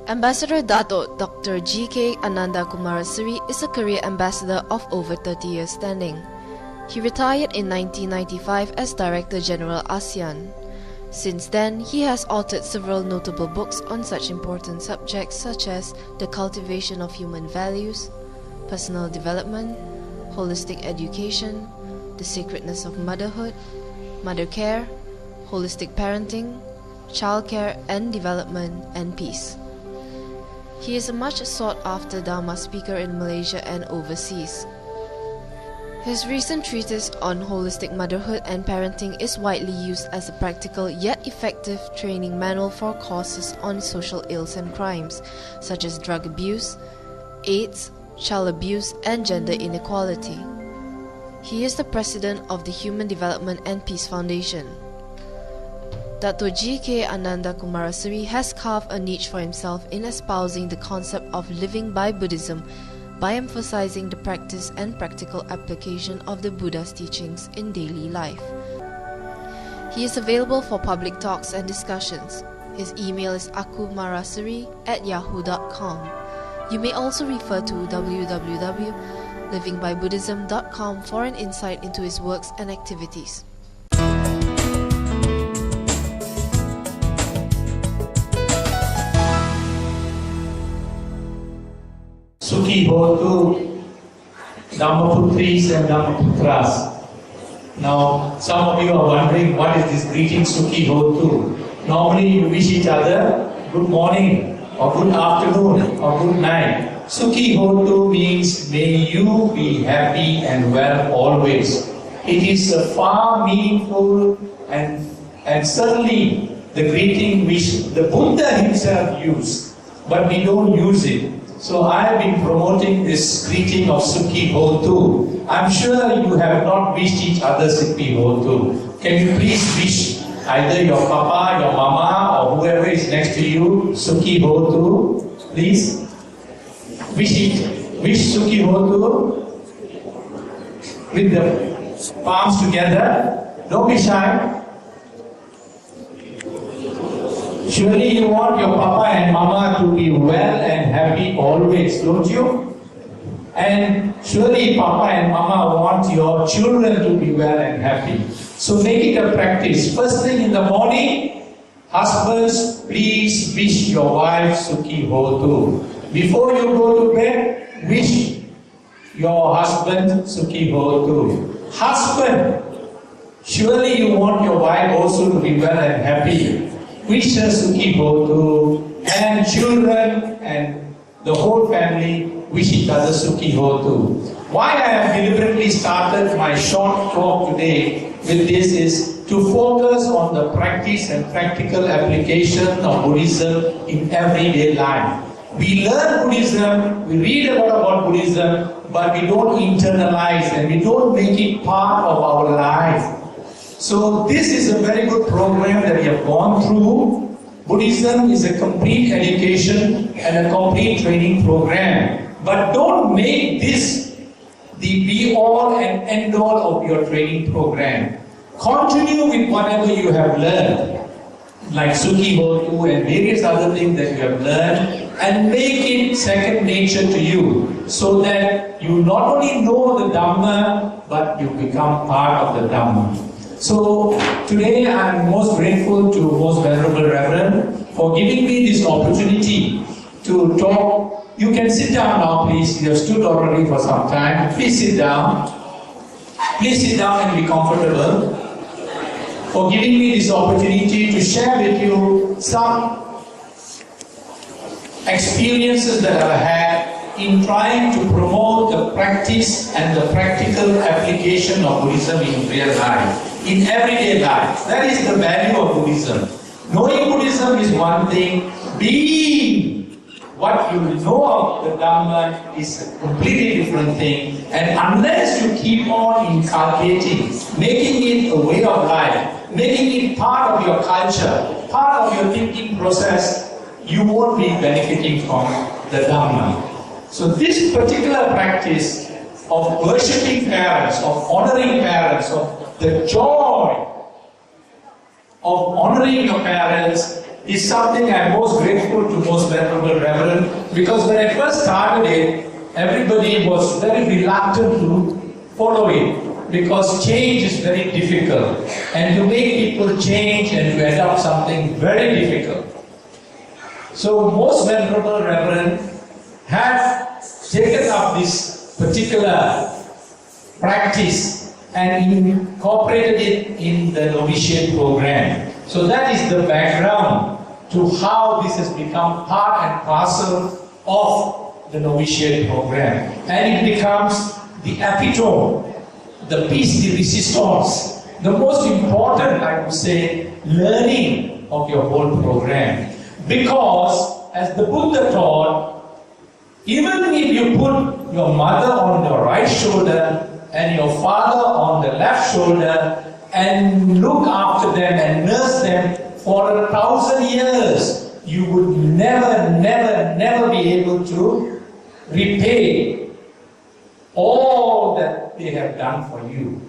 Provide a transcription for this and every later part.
Ambassador Dato Dr. G.K. Ananda Kumaraseri is a career ambassador of over 30 years standing. He retired in 1995 as Director General ASEAN. Since then, he has authored several notable books on such important subjects such as the cultivation of human values, personal development, holistic education, the sacredness of motherhood, mother care, holistic parenting, child care and development, and peace. He is a much sought-after Dharma speaker in Malaysia and overseas. His recent treatise on holistic motherhood and parenting is widely used as a practical yet effective training manual for courses on social ills and crimes, such as drug abuse, AIDS, child abuse, and gender inequality. He is the president of the Human Development and Peace Foundation. Dato G.K. Ananda Kumaraseri has carved a niche for himself in espousing the concept of living by Buddhism by emphasizing the practice and practical application of the Buddha's teachings in daily life. He is available for public talks and discussions. His email is akumaraseri@yahoo.com. You may also refer to www.livingbybuddhism.com for an insight into his works and activities. Sukhi Hotu, Dhammaputris and Dhammaputras. Now, some of you are wondering what is this greeting Sukhi Hotu. Normally you wish each other good morning or good afternoon or good night. Sukhi Hotu means may you be happy and well always. It is a far meaningful and certainly the greeting which the Buddha himself used, but we don't use it. So I have been promoting this greeting of Sukhi Hotu. I'm sure you have not wished each other Sukhi Hotu. Can you please wish either your papa, your mama, or whoever is next to you Sukhi Hotu? Please wish it. Wish Sukhi Hotu with the palms together. Don't be shy. Surely you want your papa and mama to be well and happy always, don't you? And surely papa and mama want your children to be well and happy. So make it a practice. First thing in the morning, husbands, please wish your wife Sukhi Hotu. Before you go to bed, wish your husband Sukhi Hotu. Husband, surely you want your wife also to be well and happy. Wish her Sukhi Hotu, and children and the whole family wish each other Sukhi Hotu. Why I have deliberately started my short talk today with this is to focus on the practice and practical application of Buddhism in everyday life. We learn Buddhism, we read a lot about Buddhism, but we don't internalize and we don't make it part of our life. So this is a very good program that we have gone through. Buddhism is a complete education and a complete training program. But don't make this the be-all and end-all of your training program. Continue with whatever you have learned, like Sukhi Hotu and various other things that you have learned, and make it second nature to you, so that you not only know the Dhamma, but you become part of the Dhamma. So today I am most grateful to Most Venerable Reverend for giving me this opportunity to talk. You can sit down now, please. You have stood already for some time. Please sit down. Please sit down and be comfortable. For giving me this opportunity to share with you some experiences that I've had in trying to promote the practice and the practical application of Buddhism in real life, in everyday life. That is the value of Buddhism. Knowing Buddhism is one thing, being what you know of the Dhamma is a completely different thing. And unless you keep on inculcating, making it a way of life, making it part of your culture, part of your thinking process, you won't be benefiting from the Dhamma. So this particular practice of worshipping parents, of honoring parents, of the joy of honoring your parents is something I'm most grateful to Most Venerable Reverend, because when I first started it, everybody was very reluctant to follow it, because change is very difficult, and to make people change and to adopt something very difficult. So Most Venerable Reverend have taken up this particular practice and incorporated it in the novitiate program. So that is the background to how this has become part and parcel of the novitiate program. And it becomes the epitome, the piece de resistance, the most important, I would say, learning of your whole program. Because, as the Buddha taught, even if you put your mother on your right shoulder and your father on the left shoulder and look after them and nurse them for 1,000 years, you would never be able to repay all that they have done for you.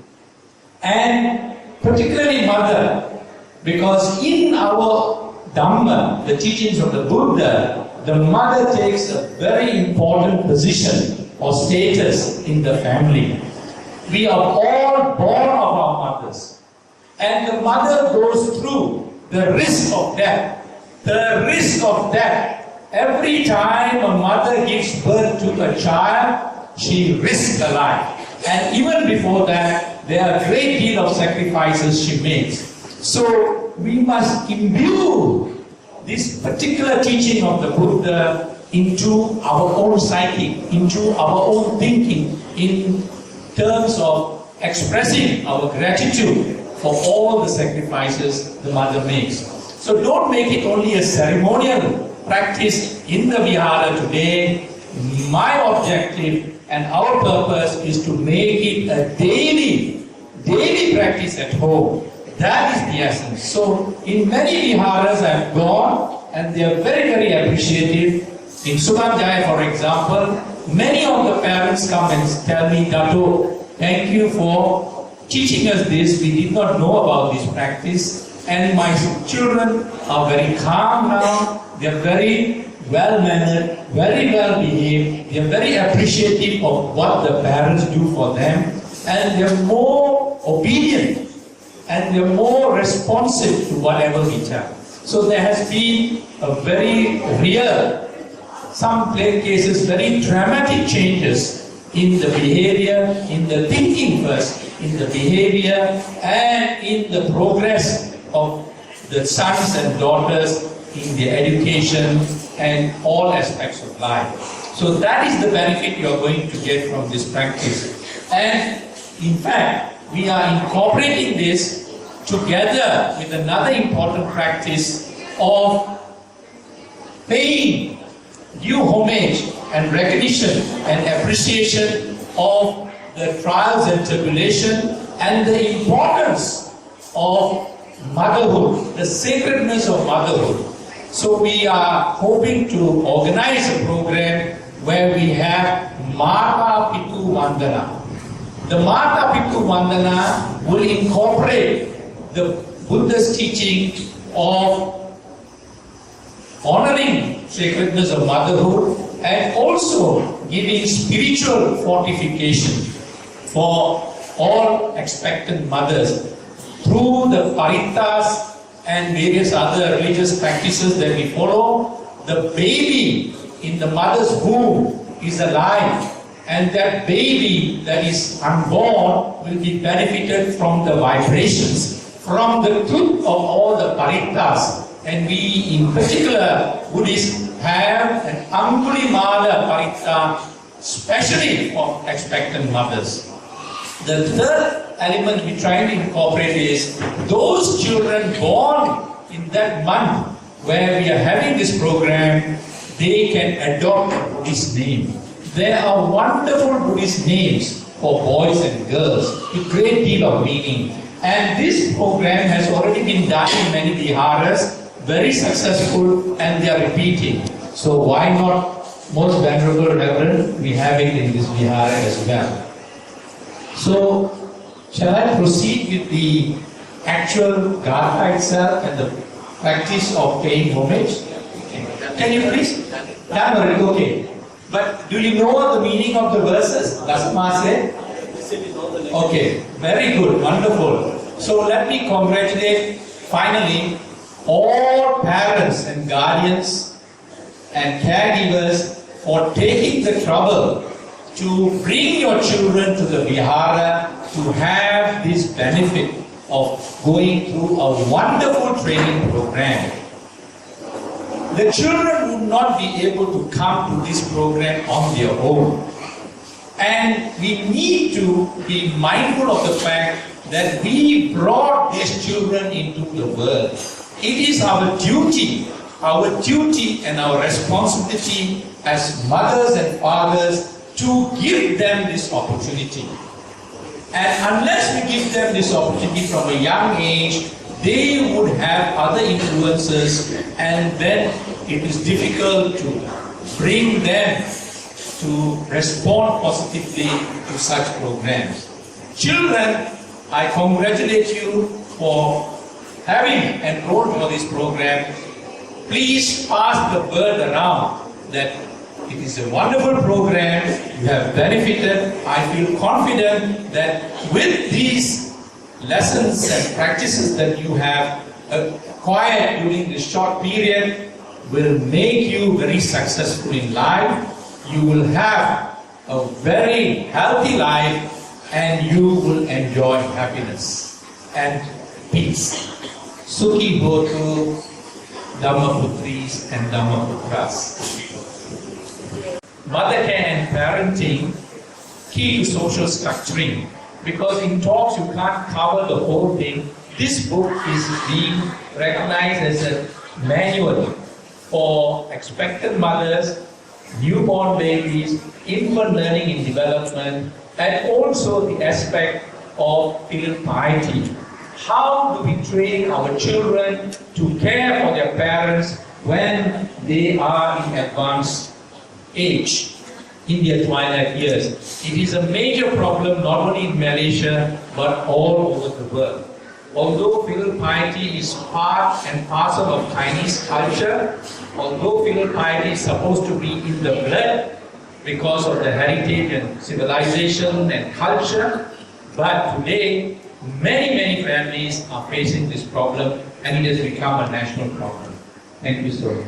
And particularly mother, because in our Dhamma, the teachings of the Buddha, the mother takes a very important position or status in the family. We are all born of our mothers. And the mother goes through the risk of death. The risk of death. Every time a mother gives birth to a child, she risks her life. And even before that, there are a great deal of sacrifices she makes. So we must imbue this particular teaching of the Buddha into our own psyche, into our own thinking, in terms of expressing our gratitude for all the sacrifices the mother makes. So don't make it only a ceremonial practice in the Vihara today. My objective and our purpose is to make it a daily practice at home. That is the essence. So in many Viharas I have gone and they are very appreciative. In Sumanjaya, for example, many of the parents come and tell me, Dato, thank you for teaching us this. We did not know about this practice. And my children are very calm now. They are very well-mannered, very well-behaved. They are very appreciative of what the parents do for them. And they are more obedient. And they are more responsive to whatever we tell. So there has been a very real, some cases, very dramatic changes in the behavior, in the thinking first, in the behavior, and in the progress of the sons and daughters in their education and all aspects of life. So that is the benefit you are going to get from this practice. And in fact, we are incorporating this together with another important practice of paying due homage and recognition and appreciation of the trials and tribulation and the importance of motherhood, the sacredness of motherhood. So we are hoping to organize a program where we have Mata Pitu Vandana. The Mata Pitu Vandana will incorporate the Buddha's teaching of honoring sacredness of motherhood and also giving spiritual fortification for all expectant mothers through the paritas and various other religious practices that we follow. The baby in the mother's womb is alive, and that baby that is unborn will be benefited from the vibrations, from the truth of all the paritas. And we, in particular, Buddhists have an Angulimala parita, especially for expectant mothers. The third element we try to incorporate is those children born in that month where we are having this program, they can adopt a Buddhist name. There are wonderful Buddhist names for boys and girls with great deal of meaning. And this program has already been done in many viharas, very successful, and they are repeating. So why not, Most Venerable Reverend, we have it in this vihara as well. So, shall I proceed with the actual Gatha itself and the practice of paying homage? Can you please? Tamil, okay. But do you know the meaning of the verses? Dasma say? Okay, very good, wonderful. So let me congratulate finally all parents and guardians and caregivers for taking the trouble to bring your children to the Vihara to have this benefit of going through a wonderful training program. The children would not be able to come to this program on their own. And we need to be mindful of the fact that we brought these children into the world. It is our duty and our responsibility as mothers and fathers to give them this opportunity. And unless we give them this opportunity from a young age, they would have other influences, and then it is difficult to bring them to respond positively to such programs. Children, I congratulate you for having enrolled for this program. Please pass the word around that it is a wonderful program, you have benefited. I feel confident that with these lessons and practices that you have acquired during this short period will make you very successful in life. You will have a very healthy life and you will enjoy happiness and peace. Sukhi Bhotu, Dhammaputris and Dhammaputras. Mother care and parenting, key to social structuring. Because in talks you can't cover the whole thing. This book is being recognized as a manual for expectant mothers, newborn babies, infant learning and development, and also the aspect of filial piety. How do we train our children to care for their parents when they are in advanced age, in their twilight years? It is a major problem not only in Malaysia but all over the world. Although filial piety is part and parcel of Chinese culture, although filial piety is supposed to be in the blood because of the heritage and civilization and culture, but today many families are facing this problem and it has become a national problem. Thank you so much.